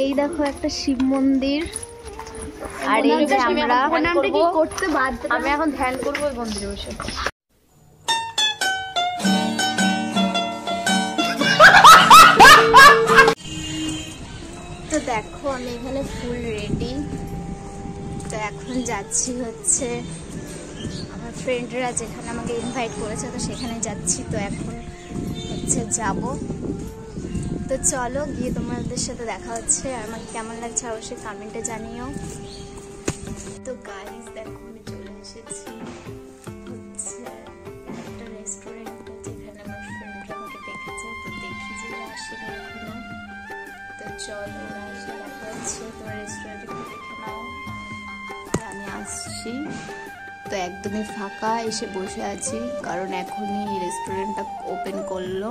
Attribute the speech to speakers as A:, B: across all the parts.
A: এই দেখো একটা শিব মন্দির, আর এই যে আমরা আমি এখন ধ্যান করবো ওই মন্দিরে বসে। তো দেখো আমি এখানে ফুল রেডি, তো এখন যাচ্ছি হচ্ছে আমার ফ্রেন্ডরা যেখানে আমাকে ইনভাইট করেছে, তো সেখানে যাচ্ছি। তো এখন হচ্ছে যাব, তো চলো গিয়ে তোমাদের সাথে দেখা হচ্ছে। আর আমাকে কেমন লাগছে অবশ্যই কমেন্টে জানিও। তো গাইস দেখো আমি চলে এসেছি হচ্ছে একটা রেস্টুরেন্টে, যেখানে আমার ফ্রেন্ডরা আমাকে ডেকেছে। তো দেখি যে আসেনি এখনো, তো চলো ওরা আসে দেখা হচ্ছে। তোমার রেস্টুরেন্টে দেখে নাও, আমি আসছি। তো একদমই ফাঁকা, এসে বসে আছি কারণ এখনই রেস্টুরেন্টটা ওপেন করলো।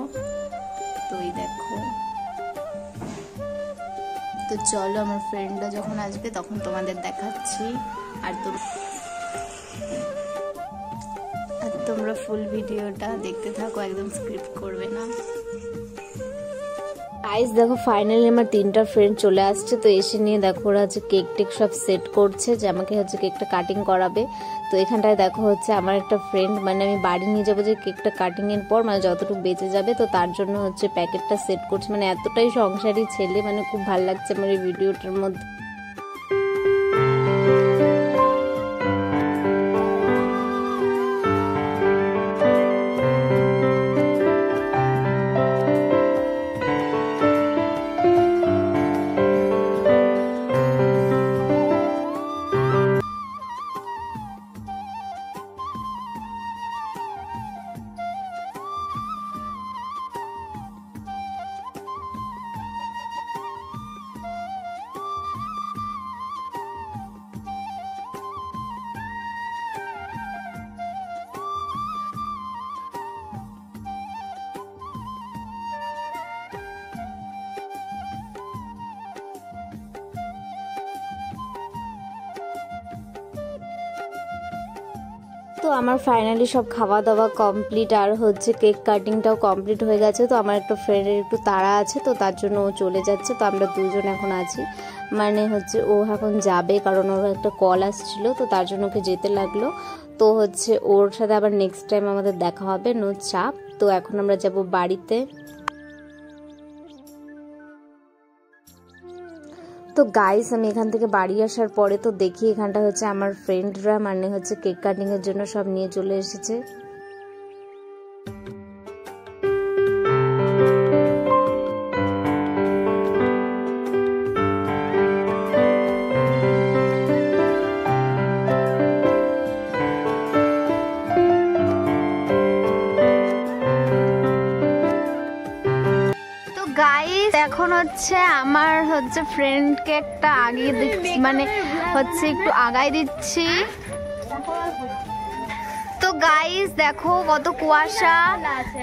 A: তো এই দেখো, তো চলো আমার ফ্রেন্ডরা যখন আসবে তখন তোমাদের দেখাচ্ছি। আর তোমরা ফুল ভিডিওটা দেখতে থাকো, একদম স্ক্রিপ্ট করবে না। গাইস দেখো ফাইনালি আমার 3টা ফ্রেন্ড চলে আসছে। তো এসে নিয়ে দেখো ওরা হচ্ছে কেক টেক সব সেট করছে, যে আমাকে হচ্ছে কেকটা কাটিং করাবে। তো এখানটায় দেখো হচ্ছে আমার একটা ফ্রেন্ড, মানে আমি বাড়ি নিয়ে যাবো যে কেকটা কাটিং এর পর, মানে যতটুকু বেঁচে যাবে, তো তার জন্য হচ্ছে প্যাকেটটা সেট করছে। মানে এতটাই সংসারী ছেলে, মানে খুব ভালো লাগছে আমার এই ভিডিওটার মধ্যে। তো আমার ফাইনালি সব খাওয়া দাওয়া কমপ্লিট, আর হচ্ছে কেক কাটিংটাও কমপ্লিট হয়ে গেছে। তো আমার একটা ফ্রেন্ডের একটু তাড়া আছে, তো তার জন্য ও চলে যাচ্ছে। তো আমরা দুজন এখন আছি, মানে হচ্ছে ও এখন যাবে কারণ ওর একটা কল আসছিল, তো তার জন্য ওকে যেতে লাগলো। তো হচ্ছে ওর সাথে আবার নেক্সট টাইম আমাদের দেখা হবে, নো চাপ। তো এখন আমরা যাব বাড়িতে। তো গাইস আমি এখান থেকে বাড়ি আসার পরে তো দেখি এখানটা হচ্ছে আমার ফ্রেন্ডরা, মানে হচ্ছে কেক কাটিং এর জন্য সব নিয়ে চলে এসেছে। গাইস এখন হচ্ছে আমার হচ্ছে ফ্রেন্ডকে একটা আগিয়ে দিচ্ছি, মানে হচ্ছে একটু আগাই দিচ্ছি। তো গাইস দেখো কত কুয়াশা,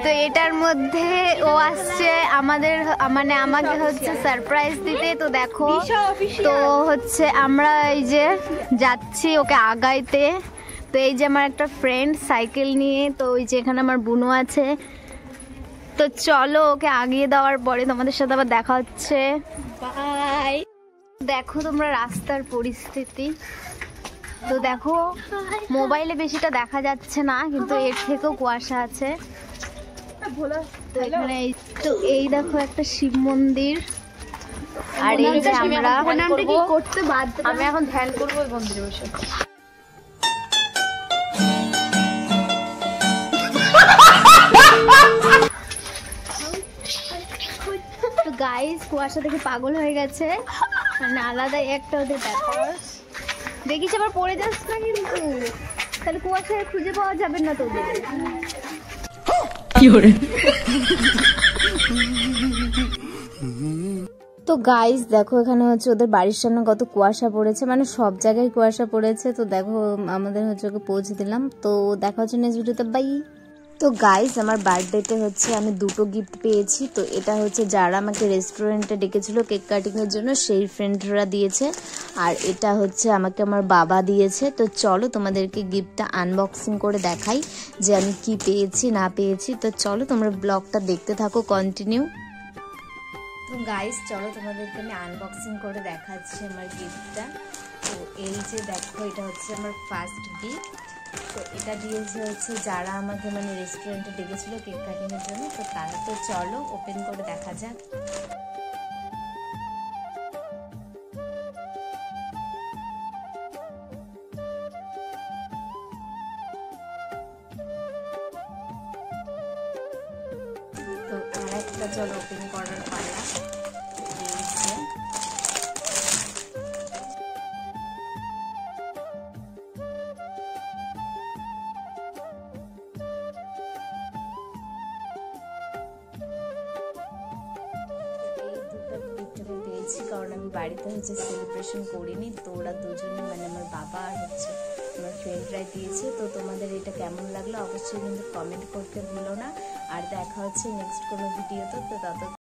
A: তো এটার মধ্যে ও আসছে আমাদের, মানে আমাকে হচ্ছে সারপ্রাইজ দিতে। তো দেখো, তো হচ্ছে আমরা এই যে যাচ্ছি ওকে আগাইতে। তো এই যে আমার একটা ফ্রেন্ড সাইকেল নিয়ে, তো ওই যে এখানে আমার বুনু আছে। তো চলো ওকে আগিয়ে দেওয়ার পরে তোমাদের সাথে আবার দেখা হচ্ছে, বাই। দেখো তোমরা রাস্তার পরিস্থিতি, তো দেখো মোবাইলে বেশিটা দেখা যাচ্ছে না, কিন্তু এর থেকেও কুয়াশা আছে। তো এখানে তো এই দেখো একটা শিব মন্দির, আর এই যে আমরা আমি এখন ধ্যান করবো ওই মন্দিরে বসে। তো গাইস কুয়াশা দেখে পাগল হয়ে গেছে, মানে আলাদাই একটা ওদের ব্যাপার। দেখিস আবার পড়ে যাস না কিন্তু, তাহলে কুয়াশায় খুঁজে পাওয়া যাবে না তোদের। তো গাইস দেখো এখানে হচ্ছে ওদের বাড়ির সামনে কত কুয়াশা পড়েছে, মানে সব জায়গায় কুয়াশা পড়েছে। তো দেখো আমাদের হচ্ছে ওকে পৌঁছে দিলাম। তো দেখা হচ্ছে নেক্সট ভিডিওতে, বাই। তো গাইস আমার বার্থডেতে হচ্ছে আমি 2টো গিফট পেয়েছি। তো এটা হচ্ছে যারা আমাকে রেস্টুরেন্টে ডেকেছিল কেক কাটিং এর জন্য, সেই ফ্রেন্ডরা দিয়েছে। আর এটা হচ্ছে আমাকে আমার বাবা দিয়েছে। তো চলো তোমাদেরকে গিফটটা আনবক্সিং করে দেখাই যে আমি কি পেয়েছি না পেয়েছি। তো চলো তোমরা ব্লগটা দেখতে থাকো কন্টিনিউ।
B: তো গাইস চলো তোমাদেরকে আমি আনবক্সিং করে দেখাচ্ছি আমার গিফটটা। তো এই যে দেখো, এটা হচ্ছে আমার ফার্স্ট গিফট। তো এটা দিয়েছে হচ্ছে যারা আমাকে মানে রেস্টুরেন্টে ডেকেছিল কেক কাটিংয়ের জন্য। তো তারা, তো চলো ওপেন করে দেখা যাক। তো আর একটা চলো ওপেন করার পালা। দিয়েছে পেয়েছি, কারণ আমি বাড়িতে হচ্ছে সেলিব্রেশন করিনি। তো ওরা দুজনে মানে আমার বাবা আর হচ্ছে আমার ফ্রেন্ডরাই দিয়েছে। তো তোমাদের এটা কেমন লাগলো অবশ্যই কিন্তু কমেন্ট করতে ভুলো না। আর দেখা হচ্ছে নেক্সট কোনো ভিডিওতে। তো তত